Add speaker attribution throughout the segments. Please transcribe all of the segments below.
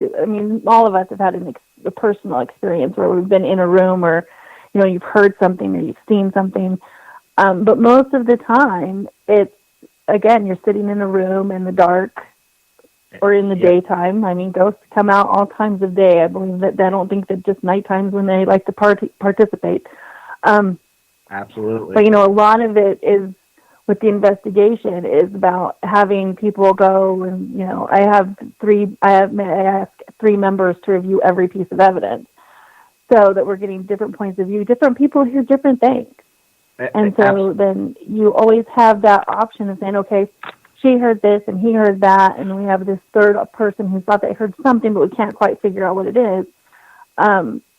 Speaker 1: I mean, all of us have had a personal experience where we've been in a room, or you've heard something or you've seen something. But most of the time, it's, again, you're sitting in a room in the dark or in the daytime. I mean, ghosts come out all times of day. I believe that I don't think that just night times when they like to participate.
Speaker 2: Absolutely.
Speaker 1: But, a lot of it is, with the investigation, is about having people go and, I ask 3 members to review every piece of evidence so that we're getting different points of view. Different people hear different things. And so then you always have that option of saying, okay, she heard this and he heard that, and we have this third person who thought they heard something, but we can't quite figure out what it is.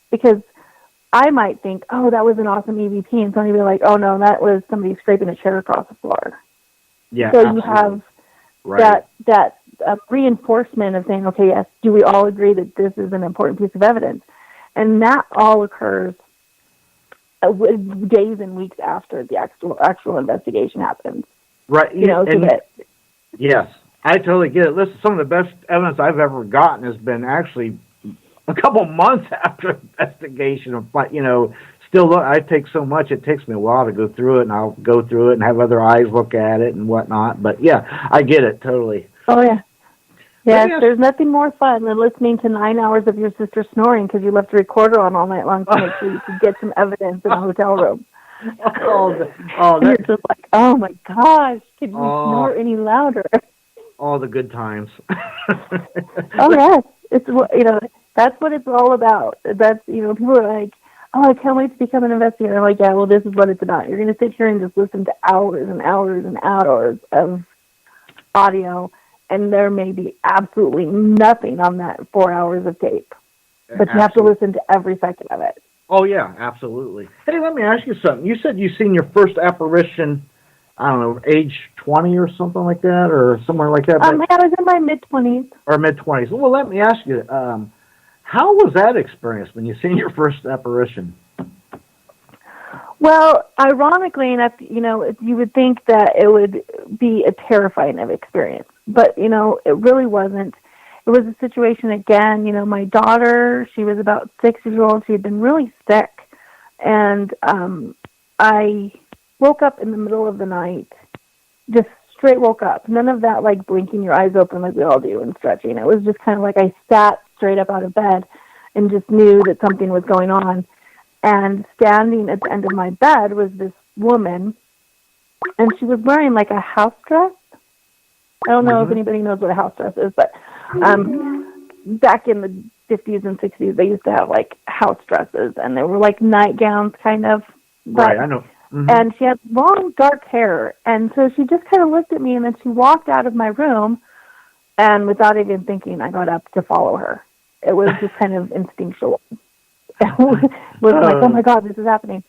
Speaker 1: Because I might think, oh, that was an awesome EVP, and somebody will be like, oh, no, that was somebody scraping a chair across the floor.
Speaker 2: Yeah,
Speaker 1: so you have that reinforcement of saying, okay, yes, do we all agree that this is an important piece of evidence? And that all occurs days and weeks after the actual investigation happens.
Speaker 2: Right. Yes, I totally get it. Listen, some of the best evidence I've ever gotten has been actually a couple months after investigation. Still look. I take so much; it takes me a while to go through it, and I'll go through it and have other eyes look at it and whatnot. But yeah, I get it totally.
Speaker 1: Oh yeah. Yes, there's nothing more fun than listening to 9 hours of your sister snoring because you left a recorder on all night long to make sure you could get some evidence in a hotel room. You're just like, oh my gosh, can you snore any louder?
Speaker 2: All the good times.
Speaker 1: Oh yes, it's that's what it's all about. That's people are like, oh, I can't wait to become an investigator. I'm like, yeah, well, this is what it's about. You're going to sit here and just listen to hours and hours and hours of audio. And there may be absolutely nothing on that 4 hours of tape. But you have to listen to every second of it.
Speaker 2: Oh, yeah, absolutely. Hey, let me ask you something. You said you seen your first apparition, I don't know, age 20 or something like that, or somewhere like that?
Speaker 1: I was in my mid-20s.
Speaker 2: Or mid-20s. Well, let me ask you, how was that experience when you seen your first apparition?
Speaker 1: Well, ironically enough, you would think that it would be a terrifying experience. But, it really wasn't. It was a situation, again, my daughter, she was about 6 years old. She had been really sick. And I woke up in the middle of the night, just straight woke up. None of that, like, blinking your eyes open like we all do and stretching. It was just kind of like I sat straight up out of bed and just knew that something was going on. And standing at the end of my bed was this woman, and she was wearing, like, a house dress. I don't know if anybody knows what a house dress is, but back in the 50s and 60s, they used to have, like, house dresses, and they were, like, nightgowns, kind of.
Speaker 2: Right, I know. Mm-hmm.
Speaker 1: And she had long, dark hair, and so she just kind of looked at me, and then she walked out of my room, and without even thinking, I got up to follow her. It was just kind of instinctual. was like, oh my God, this is happening.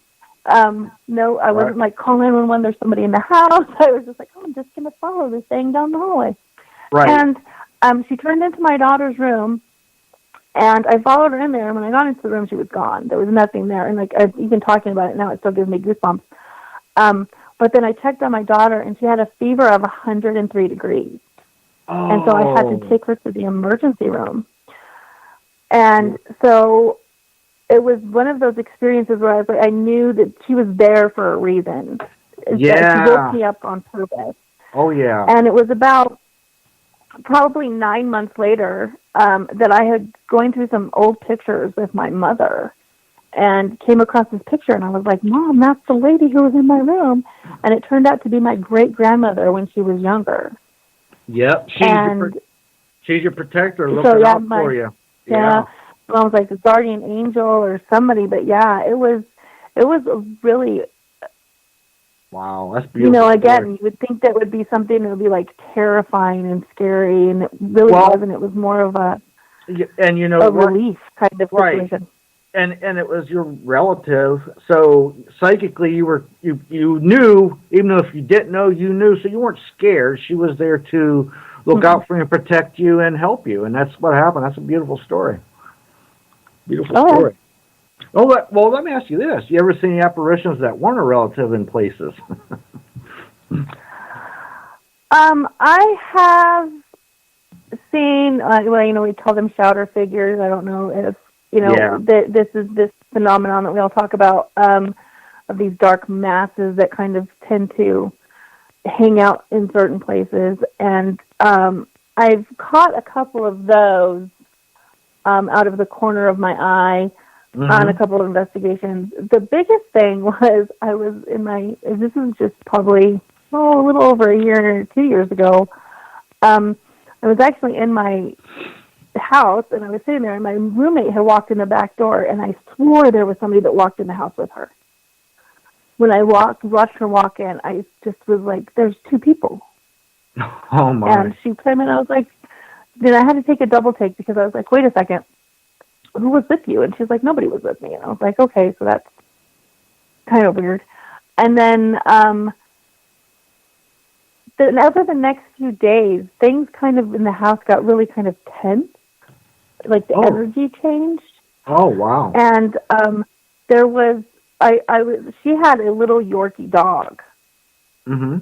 Speaker 1: No, I wasn't like, call 911, there's somebody in the house. I was just like, oh, I'm just going to follow this thing down the hallway.
Speaker 2: Right.
Speaker 1: And she turned into my daughter's room, and I followed her in there, and when I got into the room, she was gone. There was nothing there. And, like, even talking about it now, it still gives me goosebumps. But then I checked on my daughter, and she had a fever of 103 degrees.
Speaker 2: Oh.
Speaker 1: And so I had to take her to the emergency room. And so it was one of those experiences where I was like, I knew that she was there for a reason.
Speaker 2: Yeah.
Speaker 1: She woke me up on purpose.
Speaker 2: Oh, yeah.
Speaker 1: And it was about probably 9 months later that I had going through some old pictures with my mother and came across this picture, and I was like, Mom, that's the lady who was in my room. And it turned out to be my great-grandmother when she was younger.
Speaker 2: Yep. She's your protector looking out for you.
Speaker 1: Yeah. I was like the guardian angel or somebody, but yeah, it was really.
Speaker 2: Wow, that's beautiful.
Speaker 1: Again, you would think that would be something that would be like terrifying and scary, and it really wasn't. It was more of a relief kind of situation.
Speaker 2: And it was your relative, so psychically you knew, even though if you didn't know, you knew, so you weren't scared. She was there to look out for you and protect you and help you, and that's what happened. That's a beautiful story. Beautiful story. Oh, well, let me ask you this. You ever seen any apparitions that weren't a relative in places?
Speaker 1: I have seen, well, we call them shouter figures. I don't know if,
Speaker 2: Yeah.
Speaker 1: this is this phenomenon that we all talk about, of these dark masses that kind of tend to hang out in certain places. And I've caught a couple of those out of the corner of my eye on a couple of investigations. The biggest thing was this was just probably, a little over a year, 2 years ago. I was actually in my house, and I was sitting there, and my roommate had walked in the back door, and I swore there was somebody that walked in the house with her. When I watched her walk in, I just was like, there's two people.
Speaker 2: Oh, my.
Speaker 1: And she came in, I was like, then I had to take a double take because I was like, wait a second, who was with you? And she's like, nobody was with me. And I was like, okay, so that's kind of weird. And then over the next few days, things kind of in the house got really kind of tense. Like the energy changed.
Speaker 2: Oh, wow.
Speaker 1: And there was, she had a little Yorkie dog.
Speaker 2: Mm-hmm.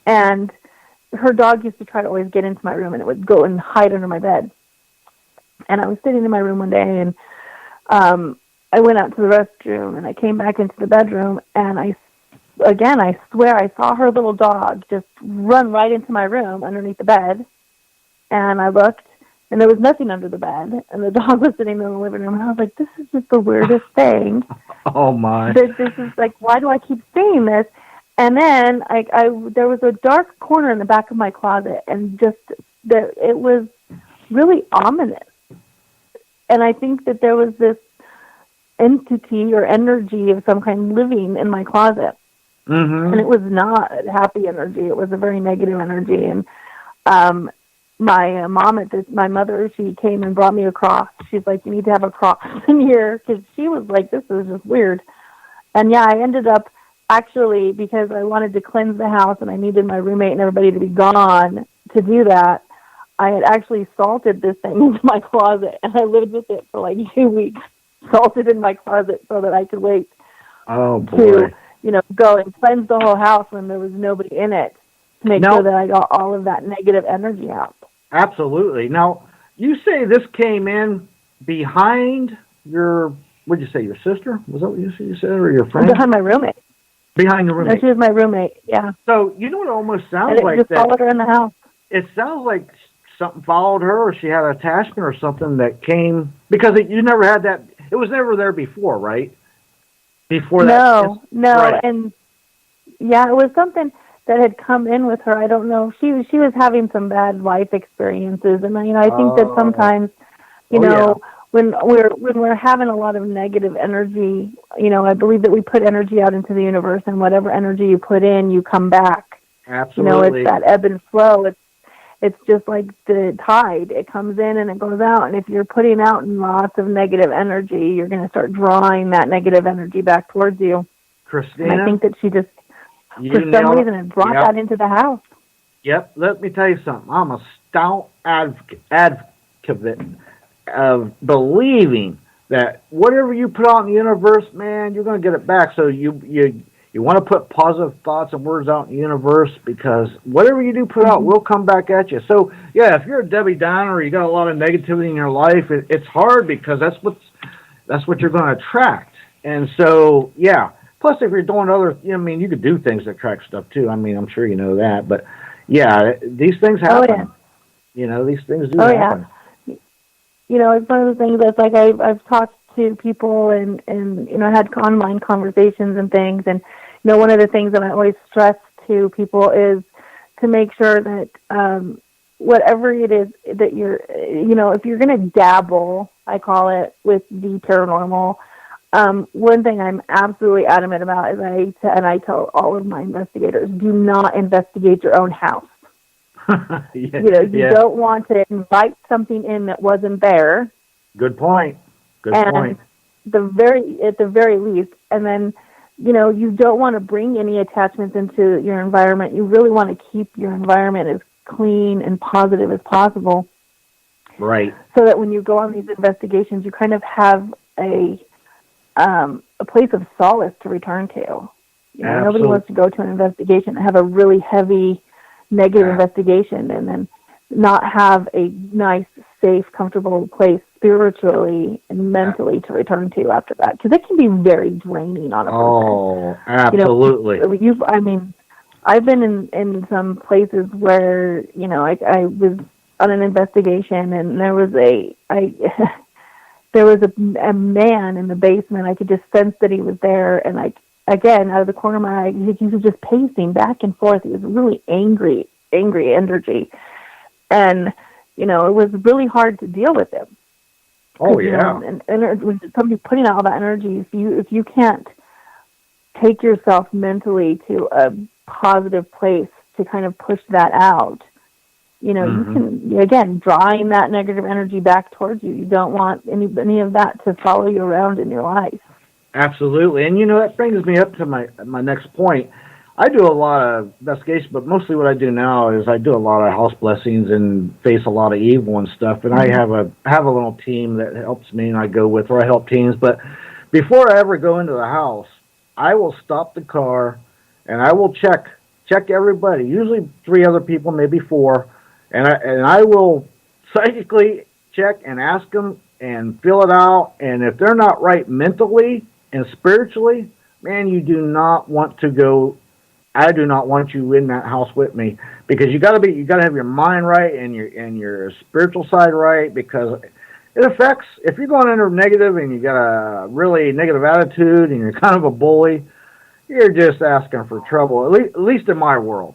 Speaker 1: And her dog used to try to always get into my room, and it would go and hide under my bed. And I was sitting in my room one day, and I went out to the restroom, and I came back into the bedroom, and I swear I saw her little dog just run right into my room underneath the bed. And I looked, and there was nothing under the bed, and the dog was sitting in the living room, and I was like, this is just the weirdest thing.
Speaker 2: Oh, my.
Speaker 1: This is like, why do I keep seeing this? And then there was a dark corner in the back of my closet, and it was really ominous. And I think that there was this entity or energy of some kind living in my closet.
Speaker 2: Mm-hmm.
Speaker 1: And it was not a happy energy. It was a very negative energy. And my mother, she came and brought me a cross. She's like, you need to have a cross in here, because she was like, this is just weird. And yeah, I ended up actually, because I wanted to cleanse the house and I needed my roommate and everybody to be gone to do that, I had actually salted this thing into my closet, and I lived with it for like 2 weeks, salted in my closet so that I could wait to, go and cleanse the whole house when there was nobody in it, to make sure that I got all of that negative energy out.
Speaker 2: Absolutely. Now, you say this came in behind your, what did you say, your sister? Was that what you said, or your friend?
Speaker 1: Behind my roommate.
Speaker 2: Behind your roommate.
Speaker 1: No, she was my roommate, yeah.
Speaker 2: So, you know what it almost sounds like?
Speaker 1: Just followed her in the house.
Speaker 2: It sounds like something followed her, or she had an attachment or something that came, because you never had that, it was never there before, right? Before that.
Speaker 1: No,
Speaker 2: right.
Speaker 1: And yeah, it was something that had come in with her. I don't know. She was having some bad life experiences, and I think that sometimes, when we're having a lot of negative energy, I believe that we put energy out into the universe, and whatever energy you put in, you come back.
Speaker 2: Absolutely.
Speaker 1: It's that ebb and flow. It's just like the tide. It comes in and it goes out. And if you're putting out lots of negative energy, you're going to start drawing that negative energy back towards you.
Speaker 2: Christina?
Speaker 1: And I think that she just, for some reason, had brought that into the house.
Speaker 2: Yep. Let me tell you something. I'm a stout advocate of believing that whatever you put out in the universe, man, you're going to get it back. So you want to put positive thoughts and words out in the universe, because whatever you do put out will come back at you. So, yeah, if you're a Debbie Downer, or you got a lot of negativity in your life, it's hard, because that's what you're going to attract. And so, yeah. Plus, if you're doing other, you could do things that attract stuff too. I'm sure you know that. But, yeah, these things happen. These things do happen.
Speaker 1: Yeah. It's one of the things that's like I've talked to people and had online conversations and things, and one of the things that I always stress to people is to make sure that whatever it is that you're, if you're going to dabble, I call it, with the paranormal, one thing I'm absolutely adamant about is I tell all of my investigators, do not investigate your own house. You don't want to invite something in that wasn't there.
Speaker 2: Good point.
Speaker 1: At the very least, and then you don't want to bring any attachments into your environment. You really want to keep your environment as clean and positive as possible.
Speaker 2: Right.
Speaker 1: So that when you go on these investigations, you kind of have a place of solace to return to. Nobody wants to go to an investigation and have a really heavy, negative investigation, and then not have a nice, safe, comfortable place spiritually and mentally to return to after that, because it can be very draining on a person.
Speaker 2: Oh, absolutely.
Speaker 1: I've been in some places where, I was on an investigation, and there was there was a man in the basement. I could just sense that he was there, and again, out of the corner of my eye, he was just pacing back and forth. He was really angry energy. And, it was really hard to deal with him.
Speaker 2: Oh, yeah.
Speaker 1: And when somebody's putting out all that energy, if you can't take yourself mentally to a positive place to kind of push that out, you can, again, drawing that negative energy back towards you. You don't want any of that to follow you around in your life.
Speaker 2: Absolutely. And, that brings me up to my next point. I do a lot of investigation, but mostly what I do now is I do a lot of house blessings and face a lot of evil and stuff. And I have a little team that helps me, and I go with, or I help teams. But before I ever go into the house, I will stop the car and I will check everybody. Usually 3 other people, maybe 4, and I will psychically check and ask them and fill it out. And if they're not right mentally and spiritually, man, you do not want to go. I do not want you in that house with me, because you got to have your mind right and your spiritual side right, because it affects, if you're going into negative and you got a really negative attitude and you're kind of a bully, you're just asking for trouble. At least in my world.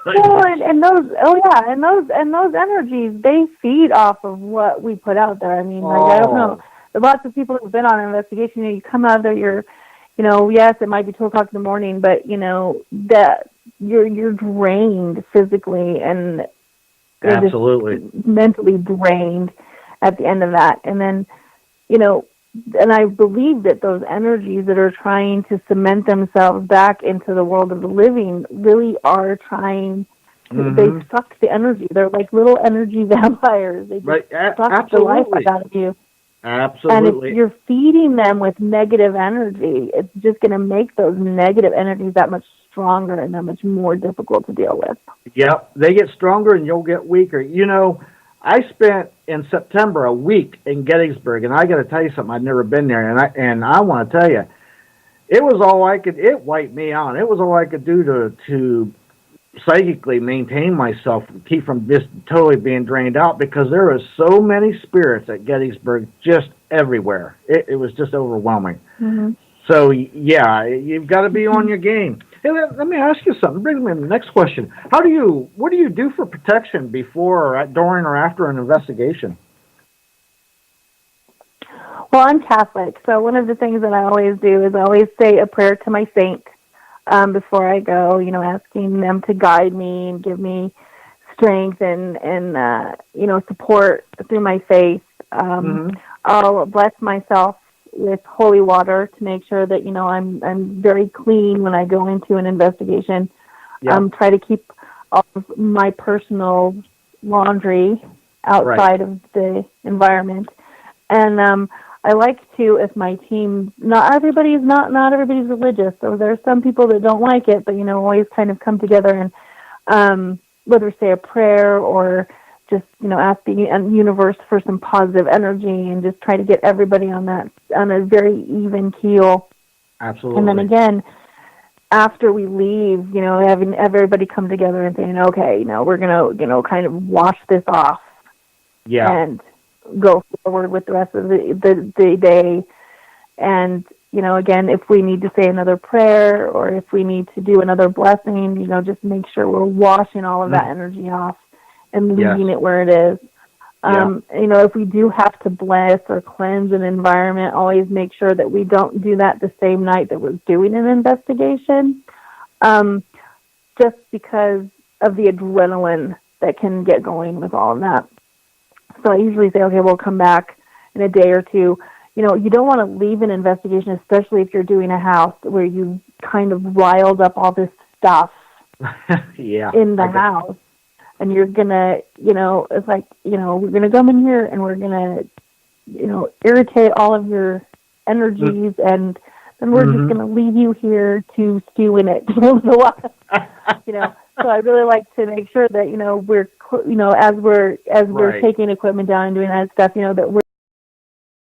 Speaker 1: Well, and those energies, they feed off of what we put out there. I mean, I don't know. There are lots of people who've been on an investigation. You come out of there, yes, it might be 2 o'clock in the morning, but that you're drained physically and
Speaker 2: absolutely
Speaker 1: mentally drained at the end of that. And then, and I believe that those energies that are trying to cement themselves back into the world of the living really are trying to, they suck the energy. They're like little energy vampires. They just suck the life out of you.
Speaker 2: Absolutely.
Speaker 1: And if you're feeding them with negative energy, it's just going to make those negative energies that much stronger and that much more difficult to deal with.
Speaker 2: Yep. They get stronger and you'll get weaker. I spent in September a week in Gettysburg, and I got to tell you something. I'd never been there, and I want to tell you, it wiped me out. It was all I could do to psychically maintain myself, keep from just totally being drained out, because there were so many spirits at Gettysburg just everywhere. It was just overwhelming. Mm-hmm. So, yeah, you've got to be on your game. Hey, let me ask you something. Bring me to the next question. What do you do for protection before, during, or after an investigation?
Speaker 1: Well, I'm Catholic, so one of the things that I always do is I always say a prayer to my saint before I go, asking them to guide me and give me strength and support through my faith. I'll bless myself with holy water to make sure that, I'm very clean when I go into an investigation. Yep. Try to keep all of my personal laundry outside of the environment. And I like to, if my team, not everybody's religious, so there's some people that don't like it, but, always kind of come together and whether say a prayer or just, ask the universe for some positive energy and just try to get everybody on a very even keel.
Speaker 2: Absolutely.
Speaker 1: And then again, after we leave, having everybody come together and saying, okay, we're going to, kind of wash this off.
Speaker 2: Yeah.
Speaker 1: And go forward with the rest of the day. And, again, if we need to say another prayer or if we need to do another blessing, just make sure we're washing all of that energy off and leaving it where it is. If we do have to bless or cleanse an environment, always make sure that we don't do that the same night that we're doing an investigation, just because of the adrenaline that can get going with all of that. So I usually say, okay, we'll come back in a day or two. You don't want to leave an investigation, especially if you're doing a house where you kind of riled up all this stuff in the house. And you're going to, it's like, we're going to come in here and we're going to, irritate all of your energies and then we're just going to leave you here to stew in it for a while. So I really like to make sure that, we're, as we're
Speaker 2: Right.
Speaker 1: taking equipment down and doing that stuff, that we're